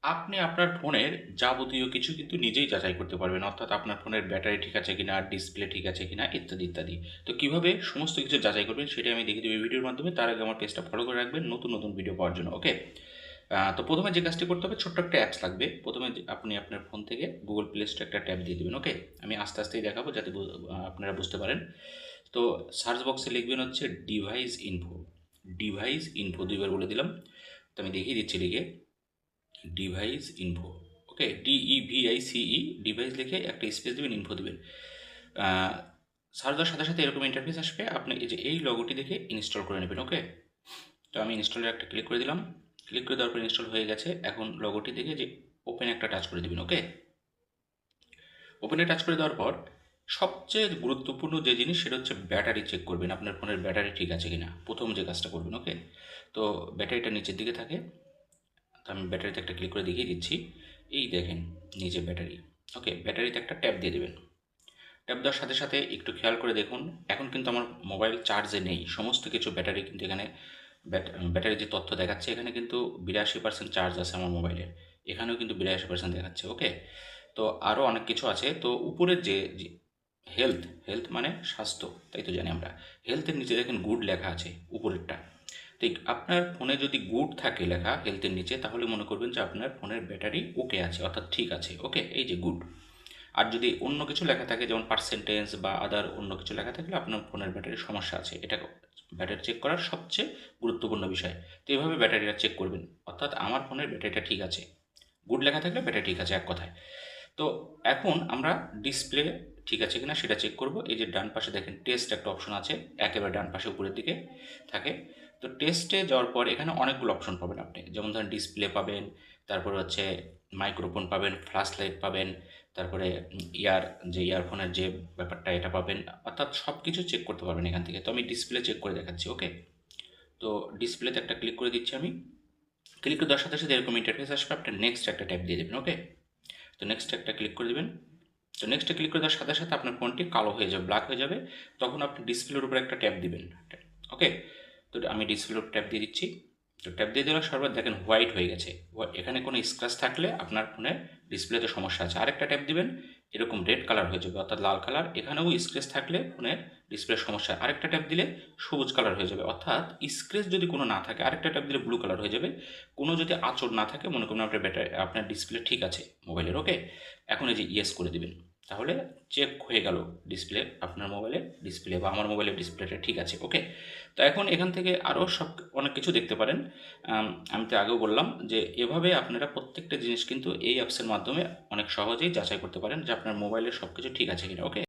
আপনি আপনার ফোনের যাবতীয় কিছু কিন্তু নিজেই যাচাই করতে পারবেন। অর্থাৎ আপনার ফোনের ব্যাটারি ঠিক আছে কিনা, ডিসপ্লে ঠিক আছে কিনা ইত্যাদি, ইত্যাদি। তো কিভাবে সমস্ত কিছু যাচাই করবেন সেটাই আমি দেখিয়ে দেব এই ভিডিওর মাধ্যমে। তার আগে আমার পেজটা ফলো করে রাখবেন নতুন, নতুন ভিডিও পাওয়ার জন্য। ওকে? তো ১ম এ যে কাজটি করতে হবে ছোট্ট একটা অ্যাপস লাগবে। ১ম এ আপনি আপনার ফোন থেকে Google Play Store একটা ট্যাব দিয়ে দিবেন। ওকে? আমি আস্তে, আস্তেই দেখাবো যাতে আপনারা বুঝতে পারেন। তো সার্চ বক্সে লিখবেন হচ্ছে ডিভাইস ইনফো। ডিভাইস ইনফো ২ বার বলে দিলাম। তো আমি দেখিয়ে দিচ্ছি লিখে। Device info. Okay, DEVICE device লিখে একটা স্পেস দেবেন, ইনফো দেবেন। সার্চ দেওয়ার সাথে সাথে এরকম ইন্টারফেস আসবে। আপনি এই যে এই লগোটি দেখে ইনস্টল করে নেবেন। ওকে, তো আমি ইনস্টলের একটা ক্লিক করে দিলাম। ক্লিক করে দেওয়ার পর ইনস্টল হয়ে গেছে। এখন লগোটি দেখে যে ওপেন একটা টাচ করে দেবেন। ওকে, ওপেনে টাচ করে দেওয়ার পর সবচেয়ে গুরুত্বপূর্ণ যে জিনিস সেটা হচ্ছে ব্যাটারি চেক করবেন, আপনার ফোনের ব্যাটারি ঠিক আছে কিনা প্রথম যে কাজটা করবেন। ওকে, তো ব্যাটারিটা নিচের দিকে থাকে। তো আমি ব্যাটারিতে একটা ক্লিক করে দেখিয়ে দিচ্ছি। এই দেখেন নিচে ব্যাটারি। ওকে, ব্যাটারিতে একটা ট্যাপ দিয়ে দেবেন। ট্যাপ দেওয়ার সাথে সাথে একটু খেয়াল করে দেখুন, এখন কিন্তু আমার মোবাইল চার্জে নেই। সমস্ত কিছু ব্যাটারি কিন্তু এখানে ব্যাটারির যে তথ্য দেখাচ্ছে এখানে কিন্তু ৮২% চার্জ আছে আমার মোবাইলের। এখানেও কিন্তু ৮২% দেখাচ্ছে। ওকে, তো আরও অনেক কিছু আছে। তো উপরের যে হেলথ, হেলথ মানে স্বাস্থ্য, তাই তো জানি আমরা। হেলথের নিচে দেখেন গুড লেখা আছে উপরেরটা। ঠিক আপনার ফোনে যদি গুড থাকে লেখা হেলথের নিচে, তাহলে মনে করবেন যে আপনার ফোনের ব্যাটারি ওকে আছে, অর্থাৎ ঠিক আছে। ওকে, এই যে গুড। আর যদি অন্য কিছু লেখা থাকে যেমন পার্সেন্টেজ বা আদার অন্য কিছু লেখা থাকলে আপনার ফোনের ব্যাটারির সমস্যা আছে। এটা ব্যাটারি চেক করার সবচেয়ে গুরুত্বপূর্ণ বিষয়। তো এইভাবে ব্যাটারিটা চেক করবেন। অর্থাৎ আমার ফোনের ব্যাটারিটা ঠিক আছে, গুড লেখা থাকলে ব্যাটারি ঠিক আছে এক কথায়। তো এখন আমরা ডিসপ্লে ঠিক আছে কিনা সেটা চেক করব। এই যে ডান পাশে দেখেন টেস্ট একটা অপশন আছে, একেবারে ডান পাশে উপরের দিকে থাকে। তো টেস্টে যাওয়ার পর এখানে অনেকগুলো অপশন পাবেন আপনি, যেমন ধরেন ডিসপ্লে পাবেন, তারপরে হচ্ছে মাইক্রোফোন পাবেন, ফ্ল্যাশ লাইট পাবেন, তারপরে যে ইয়ারফোনের যে ব্যাপারটা এটা পাবেন। অর্থাৎ সব কিছু চেক করতে পারবেন এখান থেকে। তো আমি ডিসপ্লে চেক করে দেখাচ্ছি। ওকে, তো ডিসপ্লেতে একটা ক্লিক করে দিচ্ছি আমি। ক্লিক করে দেওয়ার সাথে সাথে এরকম ইন্টারফেস আসবে, আপনার নেক্সট একটা ট্যাপ দিয়ে দেবেন। ওকে, তো নেক্সট একটা ক্লিক করে দেবেন। তো নেক্সটে ক্লিক করে দেওয়ার সাথে সাথে আপনার ফোনটি কালো হয়ে যাবে, ব্ল্যাক হয়ে যাবে। তখন আপনি ডিসপ্লের উপরে একটা ট্যাপ দিবেন। ওকে, তো আমি ডিসপ্লের উপর ট্যাপ দিয়ে দিচ্ছি। তো ট্যাপ দিয়ে দেওয়ার সর্বত দেখেন হোয়াইট হয়ে গেছে। এখানে কোনো স্ক্র্যাচ থাকলে আপনার ফোনের ডিসপ্লেতে সমস্যা আছে। আরেকটা ট্যাপ দিবেন, এরকম রেড কালার হয়ে যাবে, অর্থাৎ লাল কালার। এখানেও স্ক্র্যাচ থাকলে ফোনের ডিসপ্লের সমস্যা। আরেকটা ট্যাপ দিলে সবুজ কালার হয়ে যাবে, অর্থাৎ স্ক্র্যাচ যদি কোনো না থাকে। আরেকটা ট্যাপ দিলে ব্লু কালার হয়ে যাবে। কোনো যদি আঁচড় না থাকে মনে করুন আপনার আপনার ডিসপ্লে ঠিক আছে মোবাইলের। ওকে, এখন এই যে ইয়েস করে দিবেন, তাহলে চেক হয়ে গেল ডিসপ্লে, আপনার মোবাইলের ডিসপ্লে বা আমার মোবাইলের ডিসপ্লেটা ঠিক আছে। ওকে, তো এখন এখান থেকে আরও অনেক কিছু দেখতে পারেন। আমি তো আগেও বললাম যে এভাবে আপনারা প্রত্যেকটা জিনিস কিন্তু এই অ্যাপসের মাধ্যমে অনেক সহজেই যাচাই করতে পারেন যে আপনার মোবাইলের সব কিছু ঠিক আছে কিনা। ওকে।